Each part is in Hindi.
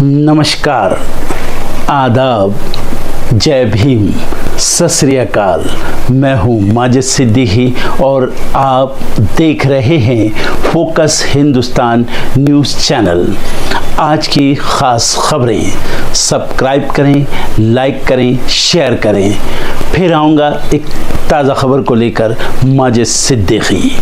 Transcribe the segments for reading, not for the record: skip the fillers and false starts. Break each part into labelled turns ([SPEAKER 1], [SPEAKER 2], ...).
[SPEAKER 1] नमस्कार, आदाब, जय भीम, सत श्री अकाल। मैं हूँ माजिद सिद्दीकी और आप देख रहे हैं फोकस हिंदुस्तान न्यूज़ चैनल। आज की ख़ास खबरें सब्सक्राइब करें, लाइक करें, शेयर करें। फिर आऊँगा एक ताज़ा खबर को लेकर माजिद सिद्दीकी।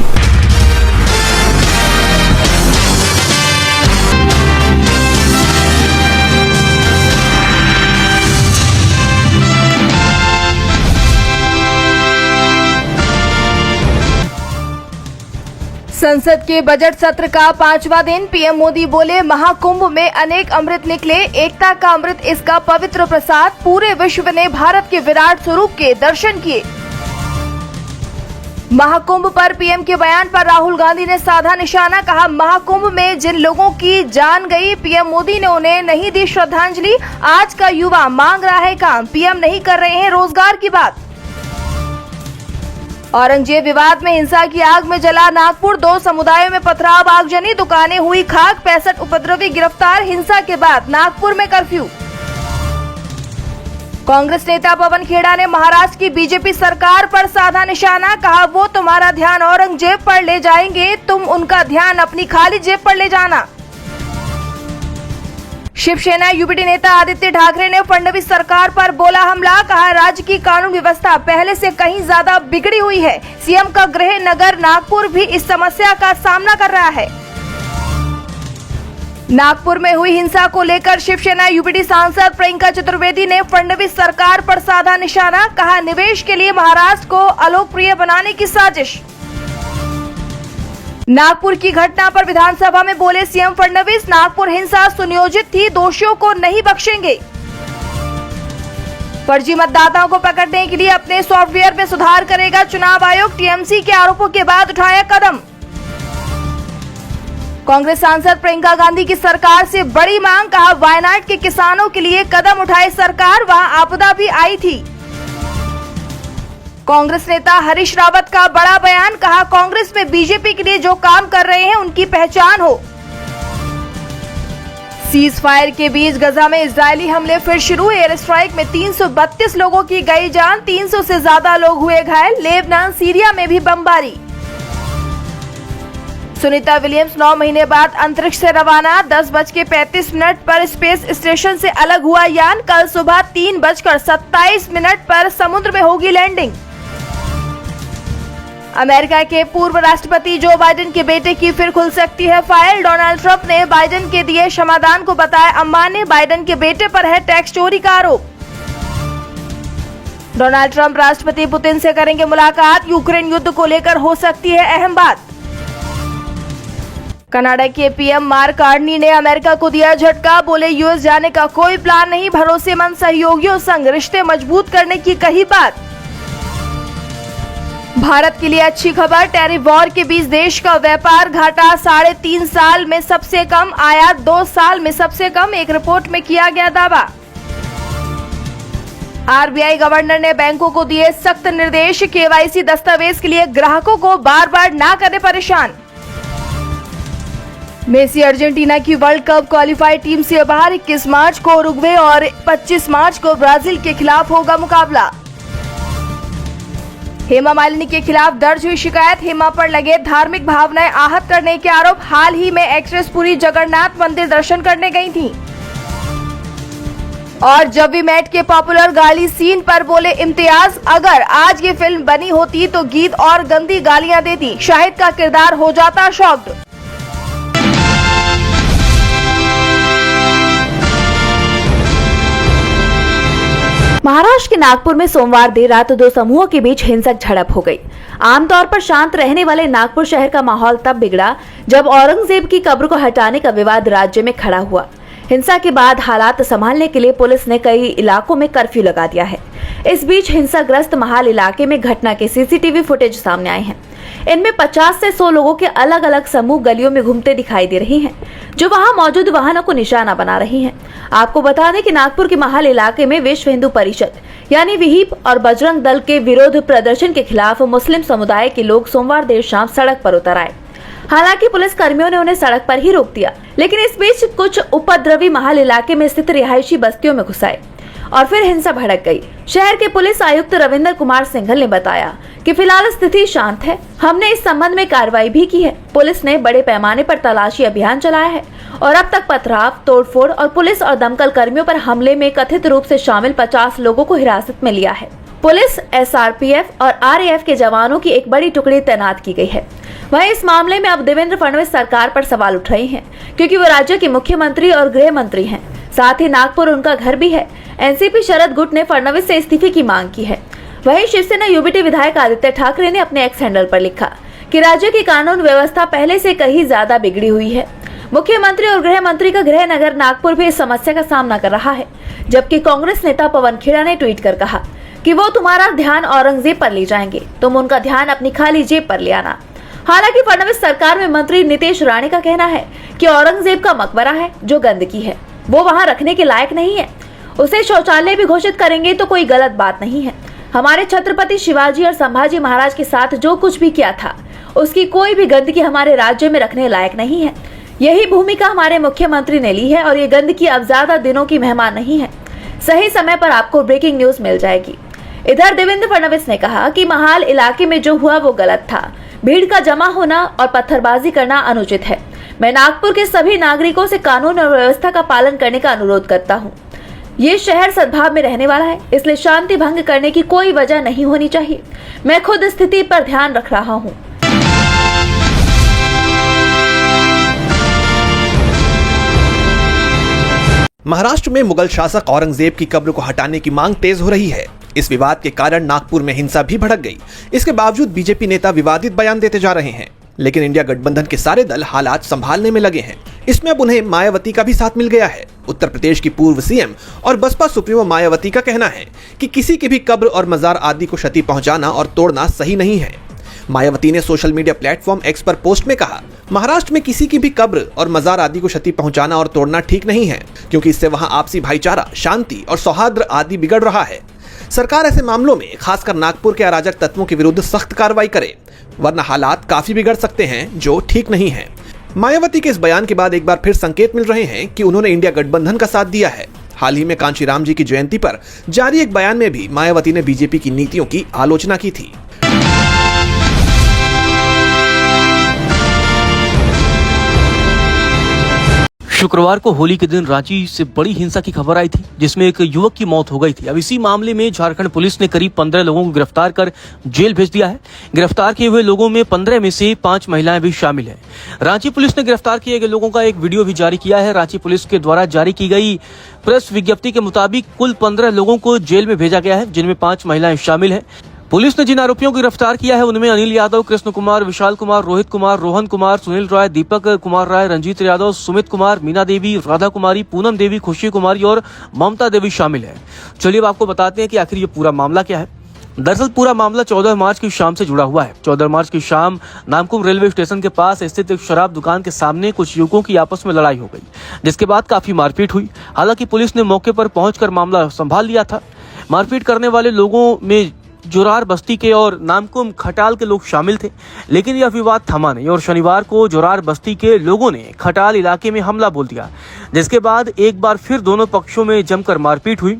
[SPEAKER 2] संसद के बजट सत्र का 5वां दिन। पीएम मोदी बोले, महाकुंभ में अनेक अमृत निकले, एकता का अमृत इसका पवित्र प्रसाद। पूरे विश्व ने भारत के विराट स्वरूप के दर्शन किए। महाकुंभ पर पीएम के बयान पर राहुल गांधी ने साधा निशाना। कहा, महाकुंभ में जिन लोगों की जान गई, पीएम मोदी ने उन्हें नहीं दी श्रद्धांजलि। आज का युवा मांग रहा है काम, पीएम नहीं कर रहे हैं रोजगार की बात। औरंगजेब विवाद में हिंसा की आग में जला नागपुर, 2 समुदायों में पथराव, आगजनी, दुकानें हुई खाक, 65 उपद्रवी गिरफ्तार। हिंसा के बाद नागपुर में कर्फ्यू। कांग्रेस नेता पवन खेड़ा ने महाराष्ट्र की बीजेपी सरकार पर साधा निशाना। कहा, वो तुम्हारा ध्यान औरंगजेब पर ले जाएंगे, तुम उनका ध्यान अपनी खाली जेब पर ले जाना। शिवसेना यूपीडी नेता आदित्य ठाकरे ने फडणवीस सरकार पर बोला हमला। कहा, राज्य की कानून व्यवस्था पहले से कहीं ज्यादा बिगड़ी हुई है। सीएम का गृह नगर नागपुर भी इस समस्या का सामना कर रहा है। नागपुर में हुई हिंसा को लेकर शिवसेना यूपीडी सांसद प्रियंका चतुर्वेदी ने फडणवीस सरकार पर साधा निशाना। कहा, निवेश के लिए महाराष्ट्र को अलोकप्रिय बनाने की साजिश। नागपुर की घटना पर विधानसभा में बोले सीएम फडणवीस, नागपुर हिंसा सुनियोजित थी, दोषियों को नहीं बख्शेंगे। फर्जी मतदाताओं को पकड़ने के लिए अपने सॉफ्टवेयर में सुधार करेगा चुनाव आयोग। टीएमसी के आरोपों के बाद उठाया कदम। कांग्रेस सांसद प्रियंका गांधी की सरकार से बड़ी मांग। कहा, वायनाड के किसानों के लिए कदम उठाए सरकार, वहां आपदा भी आई थी। कांग्रेस नेता हरीश रावत का बड़ा बयान। कहा, कांग्रेस में बीजेपी के लिए जो काम कर रहे हैं उनकी पहचान हो। सीज फायर के बीच गजा में इजरायली हमले फिर शुरू। एयर स्ट्राइक में 332 लोगों की गई जान, 300 से ज्यादा लोग हुए घायल। लेबनान, सीरिया में भी बमबारी। सुनीता विलियम्स 9 महीने बाद अंतरिक्ष से रवाना। 10:35 पर स्पेस स्टेशन से अलग हुआ यान। कल सुबह 3:27 पर समुद्र में होगी लैंडिंग। अमेरिका के पूर्व राष्ट्रपति जो बाइडेन के बेटे की फिर खुल सकती है फाइल। डोनाल्ड ट्रंप ने बाइडेन के दिए क्षमादान को बताया अमान्य। बाइडेन के बेटे पर है टैक्स चोरी का आरोप। डोनाल्ड ट्रंप राष्ट्रपति पुतिन से करेंगे मुलाकात। यूक्रेन युद्ध को लेकर हो सकती है अहम बात। कनाडा के पीएम मार्क कार्नी ने अमेरिका को दिया झटका। बोले, यूएस जाने का कोई प्लान नहीं, भरोसेमंद सहयोगियों संग रिश्ते मजबूत करने की कही बात। भारत के लिए अच्छी खबर, टैरिफ वॉर के बीच देश का व्यापार घाटा 3.5 साल में सबसे कम, आयात 2 साल में सबसे कम, एक रिपोर्ट में किया गया दावा। आरबीआई गवर्नर ने बैंकों को दिए सख्त निर्देश। केवाईसी दस्तावेज के लिए ग्राहकों को बार बार ना करे परेशान। मेसी अर्जेंटीना की वर्ल्ड कप क्वालिफाइड टीम से बाहर। 21 मार्च को उरुग्वे और 25 मार्च को ब्राजील के खिलाफ होगा मुकाबला। हेमा मालिनी के खिलाफ दर्ज हुई शिकायत। हेमा पर लगे धार्मिक भावनाएं आहत करने के आरोप। हाल ही में एक्ट्रेस पुरी जगन्नाथ मंदिर दर्शन करने गई थी। और जब भी मैट के पॉपुलर गाली सीन पर बोले इम्तियाज, अगर आज ये फिल्म बनी होती तो गीत और गंदी गालियां देती। शाहिद का किरदार हो जाता शॉक्ड।
[SPEAKER 3] महाराष्ट्र के नागपुर में सोमवार देर रात 2 समूहों के बीच हिंसक झड़प हो गई। आमतौर पर शांत रहने वाले नागपुर शहर का माहौल तब बिगड़ा जब औरंगजेब की कब्र को हटाने का विवाद राज्य में खड़ा हुआ। हिंसा के बाद हालात संभालने के लिए पुलिस ने कई इलाकों में कर्फ्यू लगा दिया है। इस बीच हिंसाग्रस्त महाल इलाके में घटना के सीसीटीवी फुटेज सामने आए हैं। इनमें 50 से 100 लोगों के अलग अलग समूह गलियों में घूमते दिखाई दे रहे हैं, जो वहां मौजूद वाहनों को निशाना बना रही हैं। आपको बता दें कि नागपुर के महाल इलाके में विश्व हिंदू परिषद यानी विहिप और बजरंग दल के विरोध प्रदर्शन के खिलाफ मुस्लिम समुदाय के लोग सोमवार देर शाम सड़क पर उतर आए। हालांकि पुलिस कर्मियों ने उन्हें सड़क पर ही रोक दिया, लेकिन इस बीच कुछ उपद्रवी महल इलाके में स्थित रिहायशी बस्तियों में घुस आए और फिर हिंसा भड़क गई। शहर के पुलिस आयुक्त रविंद्र कुमार सिंघल ने बताया कि फिलहाल स्थिति शांत है। हमने इस संबंध में कार्रवाई भी की है। पुलिस ने बड़े पैमाने पर तलाशी अभियान चलाया है और अब तक पथराव, तोड़फोड़ और पुलिस और दमकल कर्मियों पर हमले में कथित रूप से शामिल 50 लोगों को हिरासत में लिया है। पुलिस, SRPF और RAF के जवानों की एक बड़ी टुकड़ी तैनात की गई है। वहीं इस मामले में अब देवेंद्र फडणवीस सरकार पर सवाल उठ रहे हैं, क्योंकि वो राज्य के मुख्यमंत्री और गृह मंत्री हैं। साथ ही नागपुर उनका घर भी है। एनसीपी शरद गुट ने फडणवीस से इस्तीफे की मांग की है। वहीं शिवसेना UBT विधायक आदित्य ठाकरे ने अपने एक्स हैंडल पर लिखा कि राज्य की कानून व्यवस्था पहले से कहीं ज्यादा बिगड़ी हुई है। मुख्यमंत्री और गृह मंत्री का गृह नगर नागपुर भी इस समस्या का सामना कर रहा है। जबकि कांग्रेस नेता पवन खेड़ा ने ट्वीट कर कहा कि वो तुम्हारा ध्यान औरंगजेब पर ले जाएंगे, तुम उनका ध्यान अपनी खाली जेब पर ले आना। हालांकि फडणवीस सरकार में मंत्री नितेश राणे का कहना है कि औरंगजेब का मकबरा है जो गंदगी है, वो वहां रखने के लायक नहीं है। उसे शौचालय भी घोषित करेंगे तो कोई गलत बात नहीं है। हमारे छत्रपति शिवाजी और संभाजी महाराज के साथ जो कुछ भी किया था, उसकी कोई भी गंदगी हमारे राज्य में रखने लायक नहीं है। यही भूमिका हमारे मुख्यमंत्री ने ली है और ये गंदगी अब ज्यादा दिनों की मेहमान नहीं है। सही समय पर आपको ब्रेकिंग न्यूज मिल जाएगी। इधर देवेंद्र फडणवीस ने कहा कि महाल इलाके में जो हुआ वो गलत था। भीड़ का जमा होना और पत्थरबाजी करना अनुचित है। मैं नागपुर के सभी नागरिकों से कानून और व्यवस्था का पालन करने का अनुरोध करता हूँ। ये शहर सद्भाव में रहने वाला है, इसलिए शांति भंग करने की कोई वजह नहीं होनी चाहिए। मैं खुद स्थिति पर ध्यान रख रहा हूँ।
[SPEAKER 4] महाराष्ट्र में मुगल शासक औरंगजेब की कब्र को हटाने की मांग तेज हो रही है। इस विवाद के कारण नागपुर में हिंसा भी भड़क गई। इसके बावजूद बीजेपी नेता विवादित बयान देते जा रहे हैं, लेकिन इंडिया गठबंधन के सारे दल हालात संभालने में लगे हैं। इसमें अब उन्हें मायावती का भी साथ मिल गया है। उत्तर प्रदेश की पूर्व सीएम और बसपा सुप्रीमो मायावती का कहना है कि किसी की भी कब्र और मजार आदि को क्षति पहुंचाना और तोड़ना सही नहीं है। मायावती ने सोशल मीडिया प्लेटफॉर्म X पर पोस्ट में कहा, महाराष्ट्र में किसी की भी कब्र और मजार आदि को क्षति पहुंचाना और तोड़ना ठीक नहीं है, क्योंकि इससे वहां आपसी भाईचारा, शांति और सौहार्द आदि बिगड़ रहा है। सरकार ऐसे मामलों में खासकर नागपुर के अराजक तत्वों के विरुद्ध सख्त कार्रवाई करे, वरना हालात काफी बिगड़ सकते हैं, जो ठीक नहीं है। मायावती के इस बयान के बाद एक बार फिर संकेत मिल रहे हैं कि उन्होंने इंडिया गठबंधन का साथ दिया है। हाल ही में कांशीराम जी की जयंती पर जारी एक बयान में भी मायावती ने बीजेपी की नीतियों की आलोचना की थी।
[SPEAKER 5] शुक्रवार को होली के दिन रांची से बड़ी हिंसा की खबर आई थी, जिसमें एक युवक की मौत हो गई थी। अब इसी मामले में झारखंड पुलिस ने करीब 15 लोगों को गिरफ्तार कर जेल भेज दिया है। गिरफ्तार किए हुए लोगों में 15 में से 5 महिलाएं भी शामिल हैं। रांची पुलिस ने गिरफ्तार किए गए लोगों का एक वीडियो भी जारी किया है। रांची पुलिस के द्वारा जारी की गई प्रेस विज्ञप्ति के मुताबिक कुल 15 लोगों को जेल में भेजा गया है, जिनमें 5 महिलाएं शामिल हैं। पुलिस ने जिन आरोपियों को गिरफ्तार किया है उनमें अनिल यादव, कृष्ण कुमार, विशाल कुमार, रोहित कुमार, रोहन कुमार, सुनील राय, दीपक कुमार राय, रंजीत यादव, सुमित कुमार, मीना देवी, राधा कुमारी, पूनम देवी, खुशी कुमारी और ममता देवी शामिल है। चलिए अब आपको बताते हैं कि आखिर ये पूरा मामला क्या है। दरअसल पूरा मामला 14 मार्च की शाम से जुड़ा हुआ है। 14 मार्च की शाम नामकुम रेलवे स्टेशन के पास स्थित एक शराब दुकान के सामने कुछ युवकों की आपस में लड़ाई हो गई, जिसके बाद काफी मारपीट हुई। हालांकि पुलिस ने मौके पर पहुंचकर मामला संभाल लिया था। मारपीट करने वाले लोगों में जोरार बस्ती के और नामकुम खटाल के लोग शामिल थे, लेकिन यह विवाद थमा नहीं और शनिवार को जोरार बस्ती के लोगों ने खटाल इलाके में हमला बोल दिया, जिसके बाद एक बार फिर दोनों पक्षों में जमकर मारपीट हुई।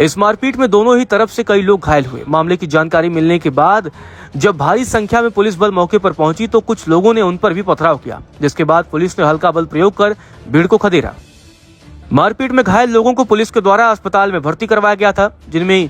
[SPEAKER 5] इस मारपीट में दोनों ही तरफ से कई लोग घायल हुए। मामले की जानकारी मिलने के बाद जब भारी संख्या में पुलिस बल मौके पर पहुंची तो कुछ लोगों ने उन पर भी पथराव किया, जिसके बाद पुलिस ने हल्का बल प्रयोग कर भीड़ को खदेड़ा। मारपीट में घायल लोगों को पुलिस के द्वारा अस्पताल में भर्ती करवाया गया था, जिनमें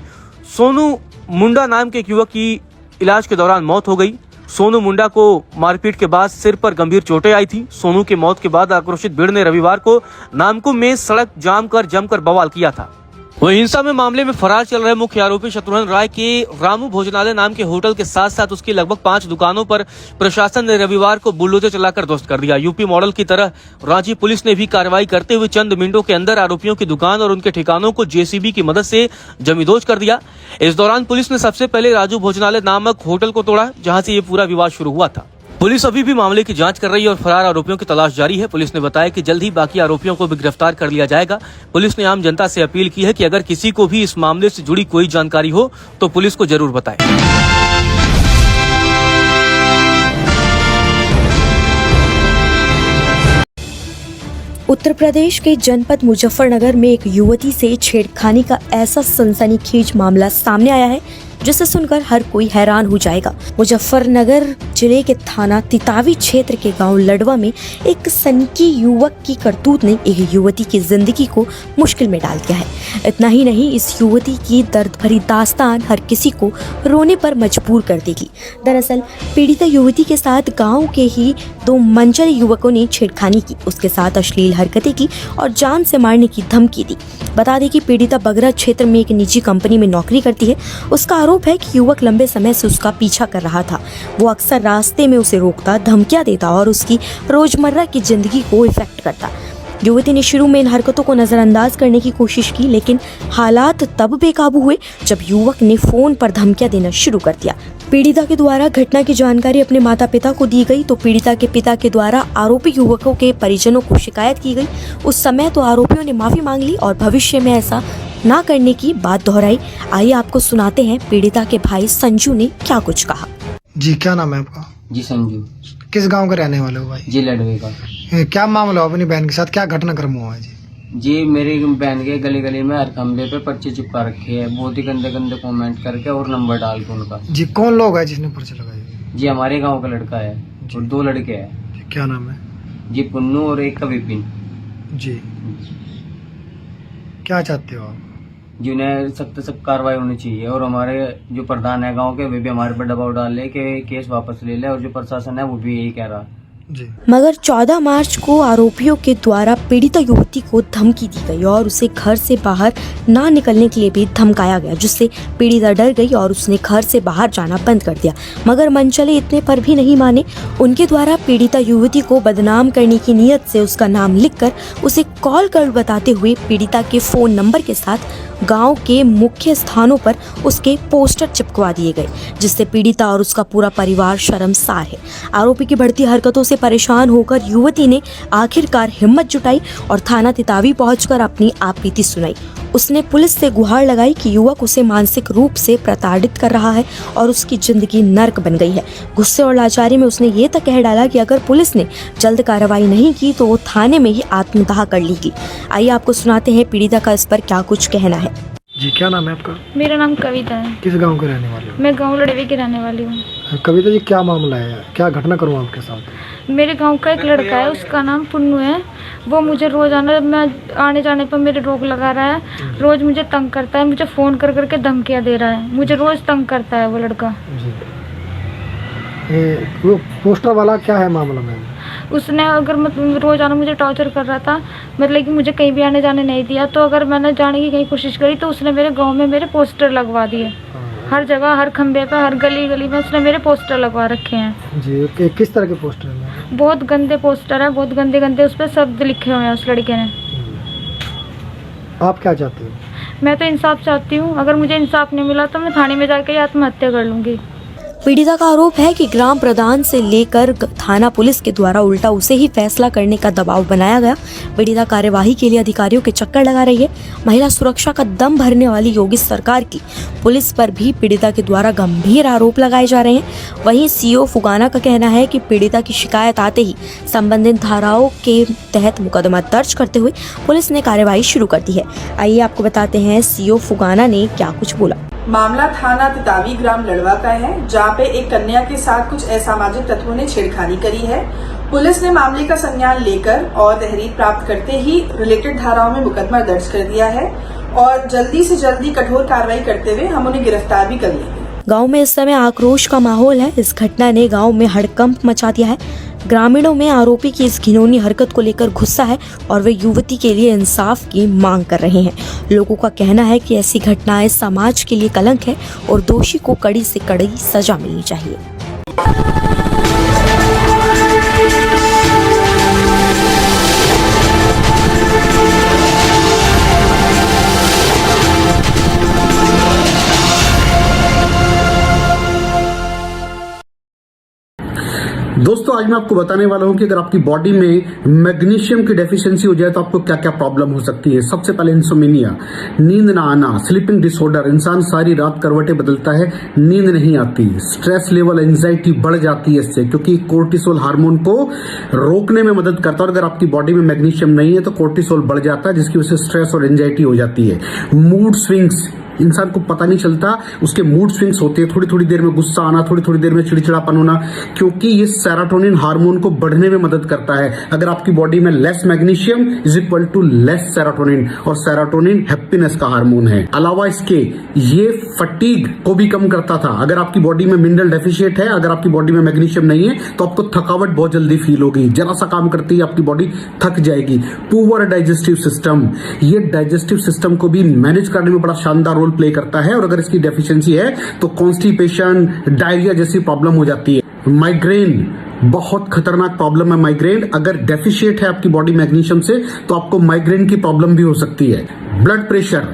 [SPEAKER 5] सोनू मुंडा नाम के एक युवक की इलाज के दौरान मौत हो गई। सोनू मुंडा को मारपीट के बाद सिर पर गंभीर चोटें आई थी। सोनू की मौत के बाद आक्रोशित भीड़ ने रविवार को नामकुम में सड़क जाम कर जमकर बवाल किया था। वहीं हिंसा में मामले में फरार चल रहे मुख्य आरोपी शत्रुघ्न राय के रामू भोजनालय नाम के होटल के साथ साथ उसकी लगभग 5 दुकानों पर प्रशासन ने रविवार को बुलडोजर चलाकर ध्वस्त कर दिया। यूपी मॉडल की तरह रांची पुलिस ने भी कार्रवाई करते हुए चंद मिनटों के अंदर आरोपियों की दुकान और उनके ठिकानों को जेसीबी की मदद से जमींदोज कर दिया। इस दौरान पुलिस ने सबसे पहले राजू भोजनालय नामक होटल को तोड़ा, जहाँ से ये पूरा विवाद शुरू हुआ था। पुलिस अभी भी मामले की जांच कर रही है और फरार आरोपियों की तलाश जारी है। पुलिस ने बताया कि जल्द ही बाकी आरोपियों को भी गिरफ्तार कर लिया जाएगा। पुलिस ने आम जनता से अपील की है कि अगर किसी को भी इस मामले से जुड़ी कोई जानकारी हो तो पुलिस को जरूर बताएं।
[SPEAKER 6] उत्तर प्रदेश के जनपद मुजफ्फरनगर में एक युवती से छेड़खानी का ऐसा सनसनीखेज मामला सामने आया है जिसे सुनकर हर कोई हैरान हो जाएगा। मुजफ्फरनगर जिले के थाना तितावी क्षेत्र के गांव लडवा में एक सनकी युवक की करतूत ने एक युवती की जिंदगी को मुश्किल में डाल दिया है। इतना ही नहीं, इस युवती की दर्द भरी दास्तान हर किसी को रोने पर मजबूर कर देगी। दरअसल पीड़िता युवती के साथ गांव के ही दो मंचल युवकों ने छेड़खानी की, उसके साथ अश्लील हरकतें की और जान से मारने की धमकी दी। बता दें कि पीड़िता बगरा क्षेत्र में एक निजी कंपनी में नौकरी करती है। उसका आरोप है कि युवक लंबे समय से उसका पीछा कर रहा था। वो अक्सर रास्ते में उसे रोकता, धमकियां देता और उसकी रोजमर्रा की जिंदगी को इफेक्ट करता। युवती ने शुरू में इन हरकतों को नजरअंदाज करने की कोशिश की, लेकिन हालात तब बेकाबू हुए जब युवक ने फोन पर धमकियां देना शुरू कर दिया। पीड़िता के द्वारा घटना की जानकारी अपने माता पिता को दी गई तो पीड़िता के पिता के द्वारा आरोपी युवकों के परिजनों को शिकायत की गई। उस समय तो आरोपियों ने माफी मांग ली और भविष्य में ऐसा ना करने की बात दोहराई। आइए आपको सुनाते हैं पीड़िता के भाई संजू ने क्या कुछ कहा।
[SPEAKER 7] जी, क्या नाम है आपका?
[SPEAKER 8] जी संजू।
[SPEAKER 7] किस गांव के रहने वाले हो भाई?
[SPEAKER 8] जी लड़वे का।
[SPEAKER 7] क्या मामला हो अपनी बहन के साथ, क्या घटनाक्रम हुआ है जी?
[SPEAKER 8] जी मेरी बहन के गली गली में हर खंबे पे पर्चे चिपका रखे हैं, बहुत ही गंदे गंदे कमेंट करके और नंबर डाल के उनका।
[SPEAKER 7] जी, कौन लोग है जिसने पर्चे लगाए?
[SPEAKER 8] जी हमारे गांव का लड़का है और दो लड़के हैं।
[SPEAKER 7] क्या नाम है?
[SPEAKER 8] जी पुन्नू और एक का विपिन।
[SPEAKER 7] जी, क्या चाहते हो आप?
[SPEAKER 8] जी उन्हें सख्त कार्रवाई होनी चाहिए और हमारे जो प्रधान है गांव के वे भी हमारे पर दबाव डाल ले कि केस वापस ले ले और जो प्रशासन है वो भी यही कह रहा।
[SPEAKER 7] जी।
[SPEAKER 6] मगर 14 मार्च को आरोपियों के द्वारा पीड़िता युवती को धमकी दी गई और उसे घर से बाहर ना निकलने के लिए भी धमकाया गया, जिससे पीड़िता डर गई और उसने घर से बाहर जाना बंद कर दिया। मगर मनचले इतने पर भी नहीं माने। उनके द्वारा पीड़िता युवती को बदनाम करने की नीयत से उसका नाम लिखकर उसे कॉल कर बताते हुए पीड़िता के फोन नंबर के साथ गांव के मुख्य स्थानों पर उसके पोस्टर चिपकवा दिए गए, जिससे पीड़िता और उसका पूरा परिवार शर्मसार है। आरोपी की बढ़ती हरकतों से परेशान होकर युवती ने आखिरकार हिम्मत जुटाई और थाना तितावी पहुंचकर अपनी आपबीती सुनाई। उसने पुलिस से गुहार लगाई कि युवक उसे मानसिक रूप से प्रताड़ित कर रहा है और उसकी जिंदगी नर्क बन गई है। गुस्से और लाचारी में उसने ये तक कह डाला कि अगर पुलिस ने जल्द कार्रवाई नहीं की तो वो थाने में ही आत्मदाह कर लेगी। आइए आपको सुनाते हैं पीड़िता का इस पर क्या कुछ कहना है।
[SPEAKER 7] जी, क्या नाम है आपका?
[SPEAKER 9] मेरा नाम कविता है।
[SPEAKER 7] किस गांव के रहने वाले हो?
[SPEAKER 9] मैं गांव लड़वे की रहने वाली हूँ।
[SPEAKER 7] कविता जी, क्या मामला है, क्या घटना करूँ आपके साथ?
[SPEAKER 9] मेरे गांव का एक लड़का है, उसका नाम पुन्नू है। वो मुझे रोजाना मैं आने जाने पर मेरे रोक लगा रहा है, रोज मुझे तंग करता है, मुझे फोन कर करके धमकियाँ दे रहा है, मुझे रोज तंग करता है वो लड़का।
[SPEAKER 7] वो पोस्टर वाला क्या है मामला में?
[SPEAKER 9] उसने अगर मतलब रोजाना मुझे टॉर्चर कर रहा था, मतलब कि मुझे कहीं भी आने जाने नहीं दिया। तो अगर मैंने जाने की कहीं कोशिश करी तो उसने मेरे गांव में मेरे पोस्टर लगवा दिए। हर जगह, हर खंबे पे, हर गली गली में उसने मेरे पोस्टर लगवा रखे हैं।
[SPEAKER 7] जी, किस तरह के पोस्टर हैं?
[SPEAKER 9] बहुत गंदे पोस्टर है, बहुत गंदे गंदे उस पर शब्द लिखे हुए हैं उस लड़के ने।
[SPEAKER 7] आप क्या चाहते हो?
[SPEAKER 9] मैं तो इंसाफ चाहती हूँ। अगर मुझे इंसाफ नहीं मिला तो मैं थाने में जाकर आत्महत्या कर लूँगी।
[SPEAKER 6] पीड़िता का आरोप है कि ग्राम प्रधान से लेकर थाना पुलिस के द्वारा उल्टा उसे ही फैसला करने का दबाव बनाया गया। पीड़िता कार्यवाही के लिए अधिकारियों के चक्कर लगा रही है। महिला सुरक्षा का दम भरने वाली योगी सरकार की पुलिस पर भी पीड़िता के द्वारा गंभीर आरोप लगाए जा रहे हैं। वहीं सीओ फुगाना का कहना है कि पीड़िता की शिकायत आते ही संबंधित धाराओं के तहत मुकदमा दर्ज करते हुए पुलिस ने कार्यवाही शुरू कर दी है। आइए आपको बताते हैं सीओ फुगाना ने क्या कुछ बोला।
[SPEAKER 10] मामला थाना तितावी ग्राम लड़वा का है, जहां पे एक कन्या के साथ कुछ असामाजिक तत्वों ने छेड़खानी करी है। पुलिस ने मामले का संज्ञान लेकर और तहरीर प्राप्त करते ही रिलेटेड धाराओं में मुकदमा दर्ज कर दिया है और जल्दी से जल्दी कठोर कार्रवाई करते हुए हम उन्हें गिरफ्तार भी कर लेंगे।
[SPEAKER 6] गांव में इस समय आक्रोश का माहौल है। इस घटना ने गांव में हड़कंप मचा दिया है। ग्रामीणों में आरोपी की इस घिनौनी हरकत को लेकर गुस्सा है और वे युवती के लिए इंसाफ की मांग कर रहे हैं। लोगों का कहना है कि ऐसी घटनाएं समाज के लिए कलंक है और दोषी को कड़ी से कड़ी सजा मिलनी चाहिए।
[SPEAKER 11] दोस्तों आज मैं आपको बताने वाला हूं कि अगर आपकी बॉडी में मैग्नीशियम की डेफिशिएंसी हो जाए तो आपको क्या क्या प्रॉब्लम हो सकती है। सबसे पहले इंसोमेनिया, नींद ना आना, स्लीपिंग डिसऑर्डर, इंसान सारी रात करवटें बदलता है, नींद नहीं आती, स्ट्रेस लेवल, एंजाइटी बढ़ जाती है इससे, क्योंकि कोर्टिसोल हार्मोन को रोकने में मदद करता है। और अगर आपकी बॉडी में मैग्नीशियम नहीं है तो कोर्टिसोल बढ़ जाता है, जिसकी वजह से स्ट्रेस और एंजाइटी हो जाती है। मूड स्विंग्स, इंसान को पता नहीं चलता उसके मूड स्विंग्स होते हैं, थोड़ी थोड़ी देर में गुस्सा आना, थोड़ी थोड़ी देर में चिड़चिड़ापन होना, क्योंकि ये सेरोटोनिन हार्मोन को बढ़ने में मदद करता है। अगर आपकी बॉडी में less magnesium is equal to less serotonin, और सेरोटोनिन हैप्पीनेस का हार्मोन है। अलावा इसके ये फटीग को भी कम करता था। अगर आपकी बॉडी में मिनरल डेफिशिएट है, अगर आपकी बॉडी में मैग्नीशियम नहीं है तो आपको थकावट बहुत जल्दी फील होगी, जरा सा काम करती है आपकी बॉडी थक जाएगी। पुअर डाइजेस्टिव सिस्टम, ये डाइजेस्टिव सिस्टम को भी मैनेज करने में बड़ा शानदार रोल प्ले करता है, और अगर इसकी डेफिशिएंसी है तो कॉन्स्टिपेशन, डायरिया जैसी प्रॉब्लम हो जाती है। माइग्रेन, बहुत खतरनाक प्रॉब्लम है माइग्रेन। अगर डेफिशिएट है आपकी बॉडी मैग्नीशियम से तो आपको माइग्रेन की प्रॉब्लम भी हो सकती है। ब्लड प्रेशर,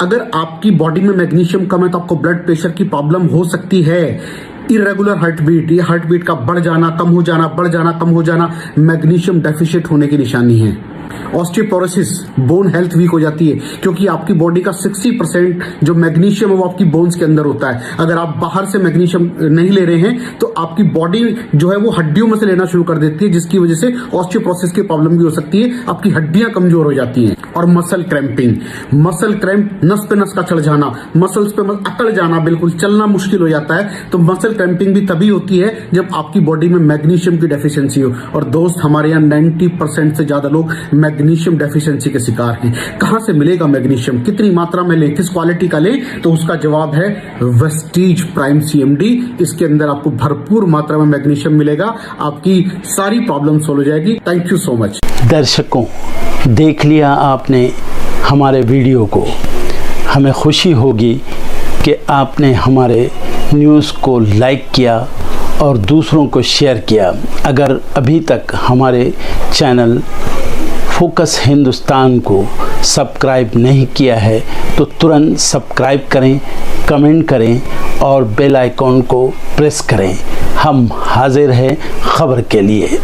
[SPEAKER 11] अगर आपकी बॉडी में मैग्नीशियम कम है तो आपको ब्लड प्रेशर की प्रॉब्लम हो सकती है। इरेगुलर हार्ट बीट, ये हार्ट बीट का बढ़ जाना, कम हो जाना, बढ़ जाना, कम हो जाना, मैग्नीशियम डेफिशिएट होने की निशानी है। ऑस्टियोपोरोसिस, बोन हेल्थ वीक हो जाती है, क्योंकि आपकी बॉडी का 60% जो मैग्नीशियम है वो आपकी बोन्स के अंदर होता है। अगर आप बाहर से मैग्नीशियम नहीं ले रहे हैं तो आपकी बॉडी जो है वो हड्डियों में से लेना शुरू कर देती है, जिसकी वजह से ऑस्टियोपोरोसिस की प्रॉब्लम भी हो सकती है, आपकी हड्डियां कमजोर हो जाती हैं। और मसल क्रैम्पिंग, मसल क्रैम्प, नस पे नस का चढ़ जाना, मसल्स पे अकड़ जाना, बिल्कुल चलना मुश्किल हो जाता है। तो मसल क्रैम्पिंग भी तभी होती है जब आपकी बॉडी में मैग्नीशियम की डेफिशिएंसी हो। और दोस्त, हमारे यहाँ 90% से ज्यादा लोग मैग्नीशियम डेफिशिएंसी के शिकार हैं। कहां से मिलेगा मैग्नीशियम, कितनी मात्रा में लें, किस क्वालिटी का लें? तो उसका जवाब है वेस्टीज प्राइम CMD। इसके अंदर आपको भरपूर मात्रा में मैग्नीशियम मिलेगा, आपकी सारी प्रॉब्लम सॉल्व हो जाएगी। Thank you so much.
[SPEAKER 1] दर्शकों, देख लिया आपने हमारे वीडियो को। हमें खुशी होगी कि आपने हमारे न्यूज़ को लाइक किया और दूसरों को शेयर किया। अगर अभी तक हमारे चैनल फोकस हिंदुस्तान को सब्सक्राइब नहीं किया है तो तुरंत सब्सक्राइब करें, कमेंट करें और बेल आइकॉन को प्रेस करें। हम हाजिर हैं खबर के लिए।